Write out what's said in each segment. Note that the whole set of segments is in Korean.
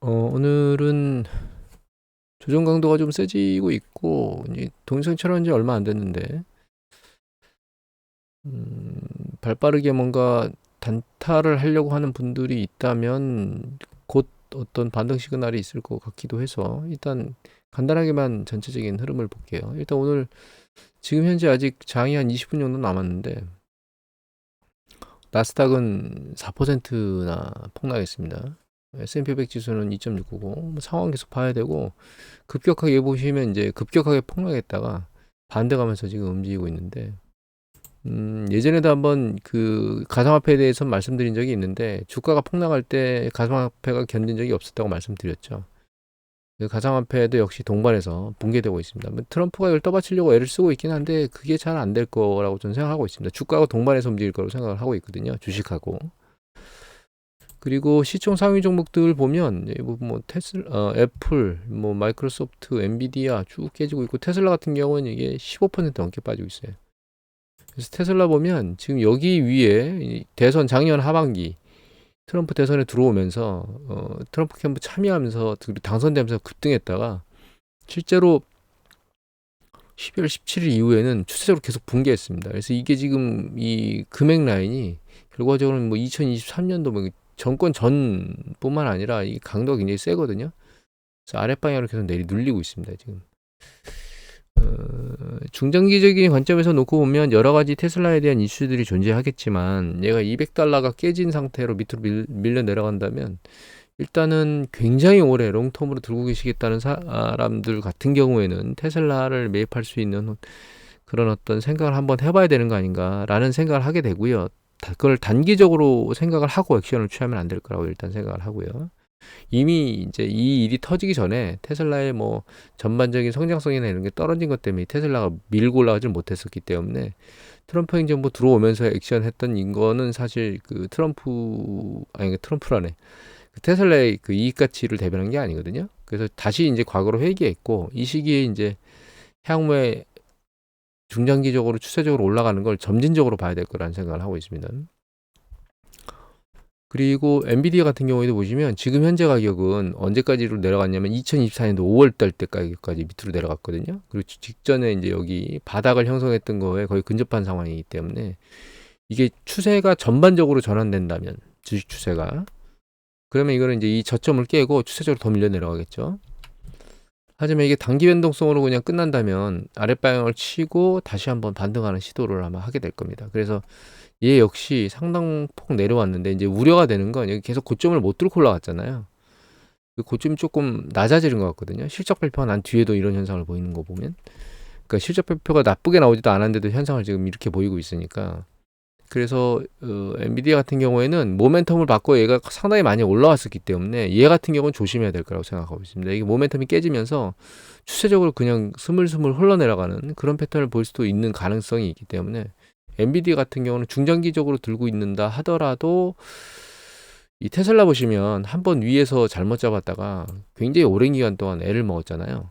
오늘은 조정 강도가 좀 세지고 있고, 이제 동영상 촬영한 지 얼마 안 됐는데, 음, 발 빠르게 뭔가 단타를 하려고 하는 분들이 있다면, 곧 어떤 반등 시그널이 있을 것 같기도 해서, 일단 간단하게만 전체적인 흐름을 볼게요. 일단 오늘, 지금 현재 아직 장이 한 20분 정도 남았는데, 나스닥은 4%나 폭락했습니다. S&P 500 지수는 2.699고, 상황 계속 봐야 되고, 급격하게 보시면 이제 급격하게 폭락했다가 반등하면서 지금 움직이고 있는데, 예전에도 한번 그 가상화폐에 대해서 말씀드린 적이 있는데, 주가가 폭락할 때 가상화폐가 견딘 적이 없었다고 말씀드렸죠. 그 가상화폐도 역시 동반해서 붕괴되고 있습니다. 트럼프가 이걸 떠받치려고 애를 쓰고 있긴 한데, 그게 잘 안 될 거라고 저는 생각하고 있습니다. 주가가 동반해서 움직일 거라고 생각을 하고 있거든요. 주식하고. 그리고 시총 상위 종목들 보면 뭐 테슬라, 애플, 뭐 마이크로소프트, 엔비디아 쭉 깨지고 있고, 테슬라 같은 경우는 이게 15% 넘게 빠지고 있어요. 그래서 테슬라 보면 지금 여기 위에 대선 작년 하반기 트럼프 대선에 들어오면서 트럼프 캠프 참여하면서 당선되면서 급등했다가 실제로 12월 17일 이후에는 추세적으로 계속 붕괴했습니다. 그래서 이게 지금 이 금액 라인이 결과적으로는 뭐 2023년도 뭐 정권 전뿐만 아니라 이 강도가 굉장히 세거든요. 그래서 아랫방향으로 계속 눌리고 있습니다. 지금 중장기적인 관점에서 놓고 보면 여러 가지 테슬라에 대한 이슈들이 존재하겠지만, 얘가 200달러가 깨진 상태로 밑으로 밀려 내려간다면 일단은 굉장히 오래 롱텀으로 들고 계시겠다는 사람들 같은 경우에는 테슬라를 매입할 수 있는 그런 어떤 생각을 한번 해봐야 되는 거 아닌가라는 생각을 하게 되고요. 그걸 단기적으로 생각을 하고 액션을 취하면 안 될 거라고 일단 생각을 하고요. 이미 이제 이 일이 터지기 전에 테슬라의 뭐 전반적인 성장성이나 이런 게 떨어진 것 때문에 테슬라가 밀고 올라가지 못했었기 때문에, 트럼프 행정부 들어오면서 액션했던 인거는 사실 그 트럼프라네. 그 테슬라의 그 이익 가치를 대변한 게 아니거든요. 그래서 다시 이제 과거로 회귀했고, 이 시기에 이제 향후에 중장기적으로 추세적으로 올라가는 걸 점진적으로 봐야 될 거라는 생각을 하고 있습니다. 그리고 엔비디아 같은 경우에도 보시면 지금 현재 가격은 언제까지로 내려갔냐면 2024년도 5월달 때 가격까지 밑으로 내려갔거든요. 그리고 직전에 이제 여기 바닥을 형성했던 거에 거의 근접한 상황이기 때문에, 이게 추세가 전반적으로 전환된다면, 주식 추세가, 그러면 이거는 이제 이 저점을 깨고 추세적으로 더 밀려 내려가겠죠. 하지만 이게 단기 변동성으로 그냥 끝난다면 아랫방향을 치고 다시 한번 반등하는 시도를 아마 하게 될 겁니다. 그래서 얘 역시 상당폭 내려왔는데, 이제 우려가 되는 건 여기 계속 고점을 못 뚫고 올라갔잖아요. 그 고점이 조금 낮아지는 것 같거든요. 실적 발표가 난 뒤에도 이런 현상을 보이는 거 보면, 그러니까 실적 발표가 나쁘게 나오지도 않았는데도 현상을 지금 이렇게 보이고 있으니까. 그래서 엔비디아 같은 경우에는 모멘텀을 받고 얘가 상당히 많이 올라왔었기 때문에 얘 같은 경우는 조심해야 될 거라고 생각하고 있습니다. 이게 모멘텀이 깨지면서 추세적으로 그냥 스물스물 흘러내려가는 그런 패턴을 볼 수도 있는 가능성이 있기 때문에, 엔비디아 같은 경우는 중장기적으로 들고 있는다 하더라도, 이 테슬라 보시면 한번 위에서 잘못 잡았다가 굉장히 오랜 기간 동안 애를 먹었잖아요.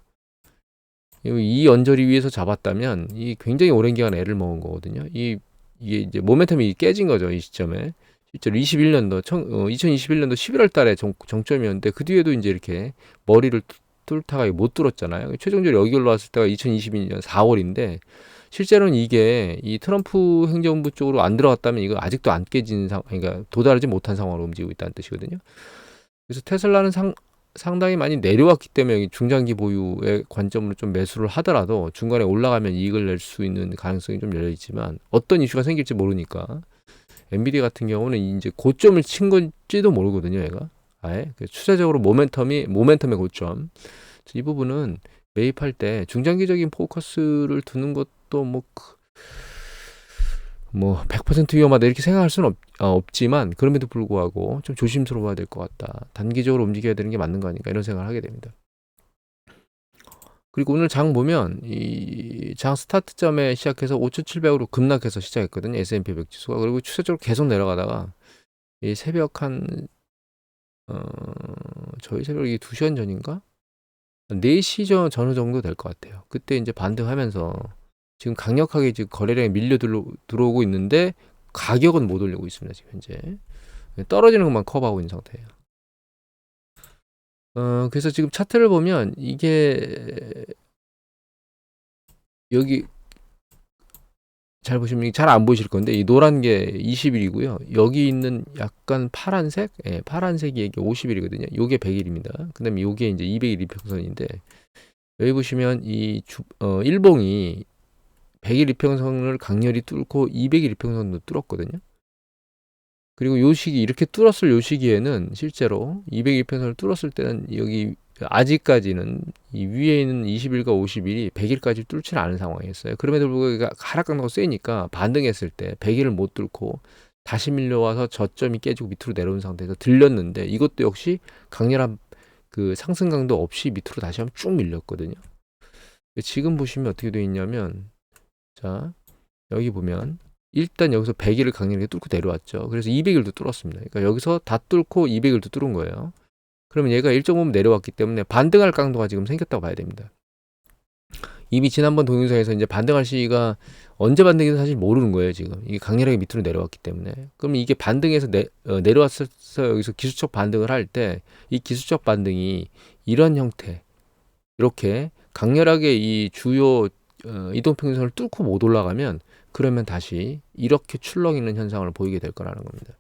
이 언저리 위에서 잡았다면 이 굉장히 오랜 기간 애를 먹은 거거든요. 이게 이제 모멘텀이 깨진 거죠, 이 시점에. 실제로 2021년도 11월 달에 정점이었는데, 그 뒤에도 이제 이렇게 머리를 뚫다가 못 뚫었잖아요. 최종적으로 여기 올라왔을 때가 2022년 4월인데, 실제로는 이게 이 트럼프 행정부 쪽으로 안 들어갔다면 이거 아직도 안 깨진 그러니까 도달하지 못한 상황으로 움직이고 있다는 뜻이거든요. 그래서 테슬라는 상당히 많이 내려왔기 때문에 중장기 보유의 관점으로 좀 매수를 하더라도 중간에 올라가면 이익을 낼 수 있는 가능성이 좀 열려 있지만, 어떤 이슈가 생길지 모르니까 엔비디아 같은 경우는 이제 고점을 친 건지도 모르거든요, 얘가. 아예 추세적으로 모멘텀의 고점. 이 부분은 매입할 때 중장기적인 포커스를 두는 것도 뭐 100% 위험하다 이렇게 생각할 수는 없지만, 그럼에도 불구하고 좀 조심스러워야 될 것 같다. 단기적으로 움직여야 되는 게 맞는 거 아닌가, 이런 생각을 하게 됩니다. 그리고 오늘 장 보면 이 장 스타트점에 시작해서 5,700으로 급락해서 시작했거든요. S&P 500 지수가. 그리고 추세적으로 계속 내려가다가 이 새벽 한 어, 저희 새벽이 2시간 전인가? 4시 전후 정도 될 것 같아요. 그때 이제 반등하면서 지금 강력하게 지금 거래량이 들어오고 있는데, 가격은 못 올리고 있습니다. 지금 현재 떨어지는 것만 커버하고 있는 상태예요. 그래서 지금 차트를 보면 이게 여기 잘 보시면 잘 안 보이실 건데 이 노란 게 20일이고요. 여기 있는 약간 파란색, 예, 파란색이 이게 50일이거든요. 요게 100일입니다. 그다음에 요게 이제 200일 이평선인데 여기 보시면 일봉이 100일 이평선을 강렬히 뚫고 200일 이평선도 뚫었거든요. 그리고 요 시기 이렇게 뚫었을 요 시기에는 실제로 200일 이평선을 뚫었을 때는 여기 아직까지는 이 위에 있는 20일과 50일이 100일까지 뚫지는 않은 상황이었어요. 그럼에도 불구하고 하락 강도가 세니까 반등했을 때 100일을 못 뚫고 다시 밀려와서 저점이 깨지고 밑으로 내려온 상태에서 들렸는데 이것도 역시 강렬한 그 상승 강도 없이 밑으로 다시 한번 쭉 밀렸거든요. 지금 보시면 어떻게 되어 있냐면 자 여기 보면 일단 여기서 100일을 강렬하게 뚫고 내려왔죠. 그래서 200일도 뚫었습니다. 그러니까 여기서 다 뚫고 200일도 뚫은 거예요. 그러면 얘가 1.5면 내려왔기 때문에 반등할 강도가 지금 생겼다고 봐야 됩니다. 이미 지난번 동영상에서 이제 반등할 시기가 언제 반등인지 사실 모르는 거예요, 지금. 이게 강렬하게 밑으로 내려왔기 때문에. 그럼 이게 반등해서 내려왔어서 여기서 기술적 반등을 할 때 이 기술적 반등이 이런 형태, 이렇게 강렬하게 이 주요 이동평균선을 뚫고 못 올라가면 그러면 다시 이렇게 출렁이는 현상을 보이게 될 거라는 겁니다.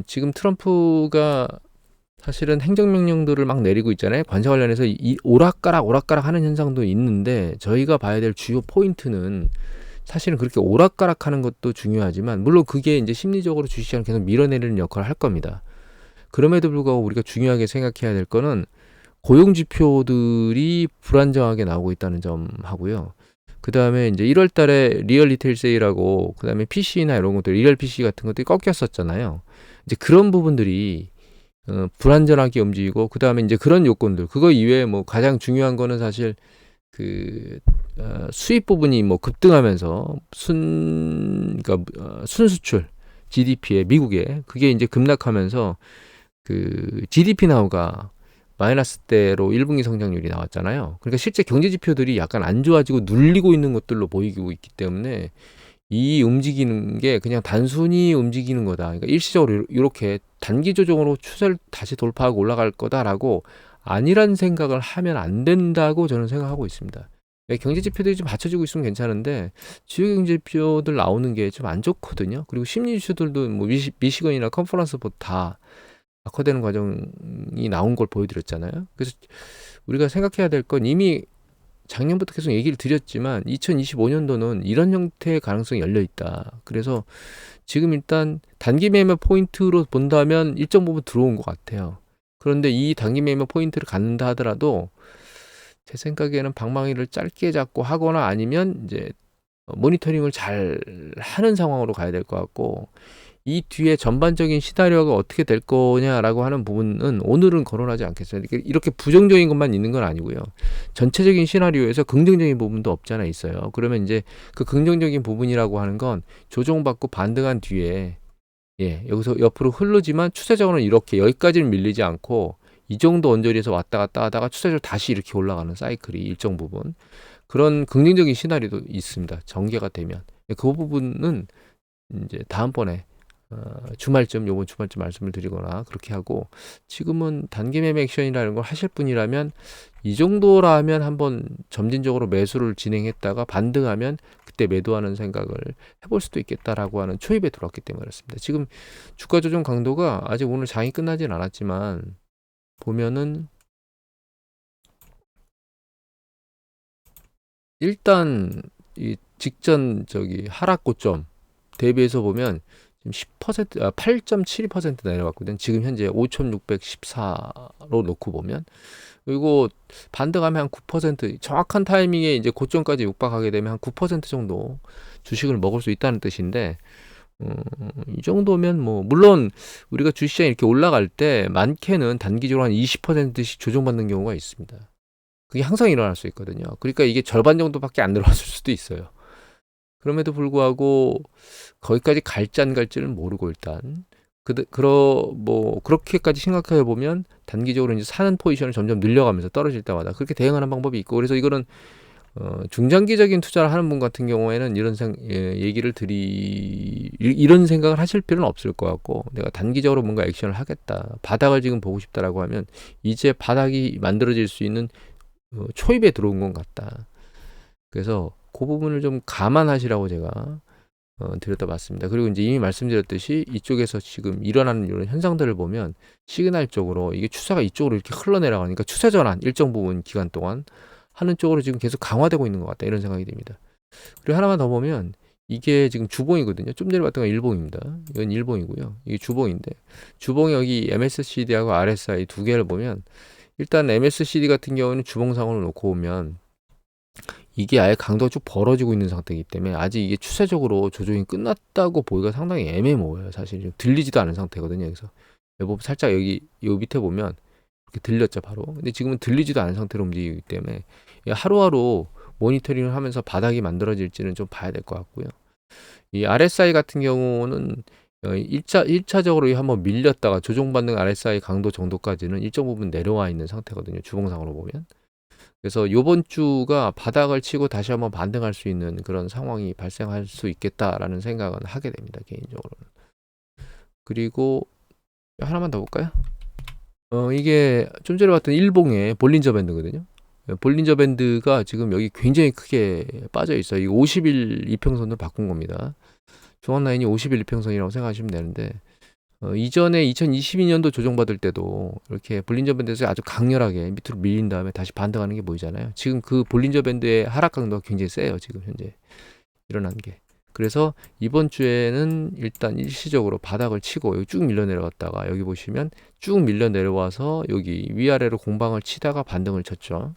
지금 트럼프가 사실은 행정명령들을 막 내리고 있잖아요. 관세 관련해서 이 오락가락 하는 현상도 있는데 저희가 봐야 될 주요 포인트는 사실은 그렇게 오락가락 하는 것도 중요하지만 물론 그게 이제 심리적으로 주식시장을 계속 밀어내리는 역할을 할 겁니다. 그럼에도 불구하고 우리가 중요하게 생각해야 될 거는 고용 지표들이 불안정하게 나오고 있다는 점 하고요. 그 다음에 이제 1월 달에 리얼 리테일 세일하고 그 다음에 PC나 이런 것들, 리얼 PC 같은 것들이 꺾였었잖아요. 이제 그런 부분들이 불안전하게 움직이고 그 다음에 이제 그런 요건들 그거 이외에 뭐 가장 중요한 거는 사실 그 수입 부분이 뭐 급등하면서 순수출 GDP에 미국에 그게 이제 급락하면서 그 GDP 나우가 마이너스 대로 1분기 성장률이 나왔잖아요. 그러니까 실제 경제 지표들이 약간 안 좋아지고 눌리고 있는 것들로 보이고 있기 때문에 이 움직이는 게 그냥 단순히 움직이는 거다. 그러니까 일시적으로 이렇게 단기 조정으로 추세를 다시 돌파하고 올라갈 거다라고 아니란 생각을 하면 안 된다고 저는 생각하고 있습니다. 경제 지표들이 좀 받쳐지고 있으면 괜찮은데 주요 경제 지표들 나오는 게 좀 안 좋거든요. 그리고 심리 지수들도 뭐 미시건이나 컨퍼런스 다 악화되는 과정이 나온 걸 보여드렸잖아요. 그래서 우리가 생각해야 될 건 이미 작년부터 계속 얘기를 드렸지만 2025년도는 이런 형태의 가능성이 열려 있다. 그래서 지금 일단 단기 매매 포인트로 본다면 일정 부분 들어온 것 같아요. 그런데 이 단기 매매 포인트를 갖는다 하더라도 제 생각에는 방망이를 짧게 잡고 하거나 아니면 이제 모니터링을 잘 하는 상황으로 가야 될 것 같고 이 뒤에 전반적인 시나리오가 어떻게 될 거냐라고 하는 부분은 오늘은 거론하지 않겠어요. 이렇게 부정적인 것만 있는 건 아니고요. 전체적인 시나리오에서 긍정적인 부분도 없지 않아 있어요. 그러면 이제 그 긍정적인 부분이라고 하는 건 조정받고 반등한 뒤에 여기서 옆으로 흐르지만 추세적으로는 이렇게 여기까지는 밀리지 않고 이 정도 언저리에서 왔다 갔다 하다가 추세적으로 다시 이렇게 올라가는 사이클이 일정 부분 그런 긍정적인 시나리오도 있습니다. 전개가 되면 그 부분은 이제 다음번에 요번 주말쯤 말씀을 드리거나 그렇게 하고 지금은 단기 매매 액션이라는 걸 하실 분이라면 이 정도라면 한번 점진적으로 매수를 진행했다가 반등하면 그때 매도하는 생각을 해볼 수도 있겠다라고 하는 초입에 들어왔기 때문에 그렇습니다. 지금 주가 조정 강도가 아직 오늘 장이 끝나진 않았지만 보면은 일단 이 직전 하락 고점 대비해서 보면 지금 10% 8.72% 내려갔거든. 지금 현재 5,614로 놓고 보면 그리고 반등하면 한 9% 정확한 타이밍에 이제 고점까지 육박하게 되면 한 9% 정도 주식을 먹을 수 있다는 뜻인데 이 정도면 뭐 물론 우리가 주식시장이 이렇게 올라갈 때 많게는 단기적으로 한 20%씩 조정받는 경우가 있습니다. 그게 항상 일어날 수 있거든요. 그러니까 이게 절반 정도밖에 안 들어왔을 수도 있어요. 그럼에도 불구하고 거기까지 갈지 안 갈지는 모르고 일단 그렇게까지 생각해 보면 단기적으로 이제 사는 포지션을 점점 늘려가면서 떨어질 때마다 그렇게 대응하는 방법이 있고 그래서 이거는 중장기적인 투자를 하는 분 같은 경우에는 얘기를 이런 생각을 하실 필요는 없을 것 같고, 내가 단기적으로 뭔가 액션을 하겠다. 바닥을 지금 보고 싶다라고 하면 이제 바닥이 만들어질 수 있는 초입에 들어온 것 같다. 그래서 그 부분을 좀 감안하시라고 제가 들여다봤습니다. 그리고 이제 이미 말씀드렸듯이 이쪽에서 지금 일어나는 이런 현상들을 보면 시그널적으로 이게 추세가 이쪽으로 이렇게 흘러내려가니까 추세 전환 일정 부분 기간 동안 하는 쪽으로 지금 계속 강화되고 있는 것 같다, 이런 생각이 듭니다. 그리고 하나만 더 보면 이게 지금 주봉이거든요. 좀 전에 봤던 건 일봉입니다. 이건 일봉이고요. 이게 주봉인데 주봉이 여기 MSCD하고 RSI 두 개를 보면 일단 MSCD 같은 경우는 주봉상으로 놓고 보면 이게 아예 강도가 쭉 벌어지고 있는 상태이기 때문에 아직 이게 추세적으로 조정이 끝났다고 보기가 상당히 애매모호해요. 사실 좀 들리지도 않은 상태거든요. 그래서 살짝 여기 요 밑에 보면 이렇게 들렸죠, 바로. 근데 지금은 들리지도 않은 상태로 움직이기 때문에 하루하루 모니터링을 하면서 바닥이 만들어질지는 좀 봐야 될 것 같고요. 이 RSI 같은 경우는 1차적으로 한번 밀렸다가 조정받는 RSI 강도 정도까지는 일정 부분 내려와 있는 상태거든요. 주봉상으로 보면. 그래서 요번 주가 바닥을 치고 다시 한번 반등할 수 있는 그런 상황이 발생할 수 있겠다라는 생각은 하게 됩니다, 개인적으로는. 그리고 하나만 더 볼까요? 이게 좀 전에 봤던 일봉의 볼린저 밴드거든요. 볼린저 밴드가 지금 여기 굉장히 크게 빠져 있어요. 이거 50일 이평선으로 바꾼 겁니다. 중앙 라인이 50일 이평선이라고 생각하시면 되는데, 이전에 2022년도 조정받을 때도 이렇게 볼린저 밴드에서 아주 강렬하게 밑으로 밀린 다음에 다시 반등하는 게 보이잖아요. 지금 그 볼린저 밴드의 하락 강도가 굉장히 세요. 지금 현재 일어난 게. 그래서 이번 주에는 일단 일시적으로 바닥을 치고 여기 쭉 밀려 내려갔다가 여기 보시면 쭉 밀려 내려와서 여기 위아래로 공방을 치다가 반등을 쳤죠.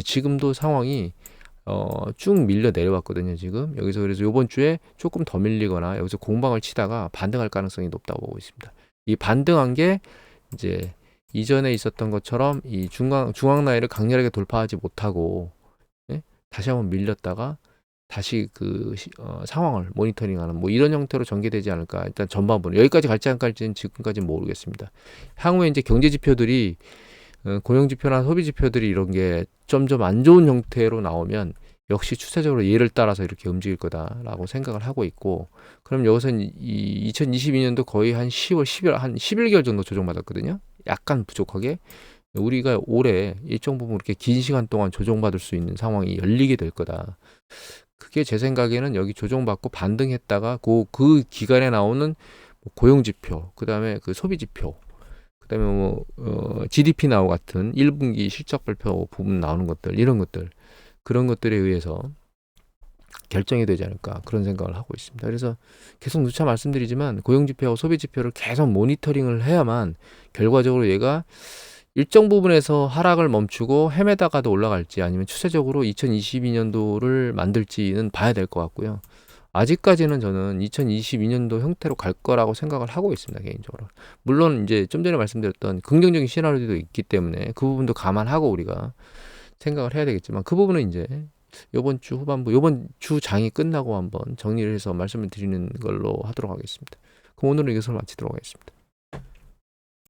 지금도 상황이 쭉 밀려 내려왔거든요. 지금 여기서. 그래서 이번 주에 조금 더 밀리거나 여기서 공방을 치다가 반등할 가능성이 높다고 보고 있습니다. 이 반등한 게 이제 이전에 있었던 것처럼 이 중앙 라인을 강렬하게 돌파하지 못하고, 예? 다시 한번 밀렸다가 다시 상황을 모니터링하는 뭐 이런 형태로 전개되지 않을까. 일단 전반부는 여기까지 갈지 안 갈지는 지금까지는 모르겠습니다. 향후에 이제 경제 지표들이 고용 지표나 소비 지표들이 이런 게 점점 안 좋은 형태로 나오면 역시 추세적으로 얘를 따라서 이렇게 움직일 거다라고 생각을 하고 있고, 그럼 여기서는 이 2022년도 거의 한 10월, 11월 한 11개월 정도 조정받았거든요. 약간 부족하게. 우리가 올해 일정 부분 이렇게 긴 시간 동안 조정받을 수 있는 상황이 열리게 될 거다. 그게 제 생각에는 여기 조정받고 반등했다가 그 기간에 나오는 고용 지표, 그다음에 그 소비 지표, 그다음에 GDP 나오 같은 1분기 실적 발표 부분 나오는 것들, 이런 것들, 그런 것들에 의해서 결정이 되지 않을까, 그런 생각을 하고 있습니다. 그래서 계속 누차 말씀드리지만 고용 지표하고 소비 지표를 계속 모니터링을 해야만 결과적으로 얘가 일정 부분에서 하락을 멈추고 헤매다가도 올라갈지 아니면 추세적으로 2022년도를 만들지는 봐야 될 것 같고요. 아직까지는 저는 2022년도 형태로 갈 거라고 생각을 하고 있습니다, 개인적으로. 물론 이제 좀 전에 말씀드렸던 긍정적인 시나리오도 있기 때문에 그 부분도 감안하고 우리가 생각을 해야 되겠지만, 그 부분은 이제 이번 주 후반부, 이번 주 장이 끝나고 한번 정리를 해서 말씀을 드리는 걸로 하도록 하겠습니다. 그럼 오늘은 이것을 마치도록 하겠습니다.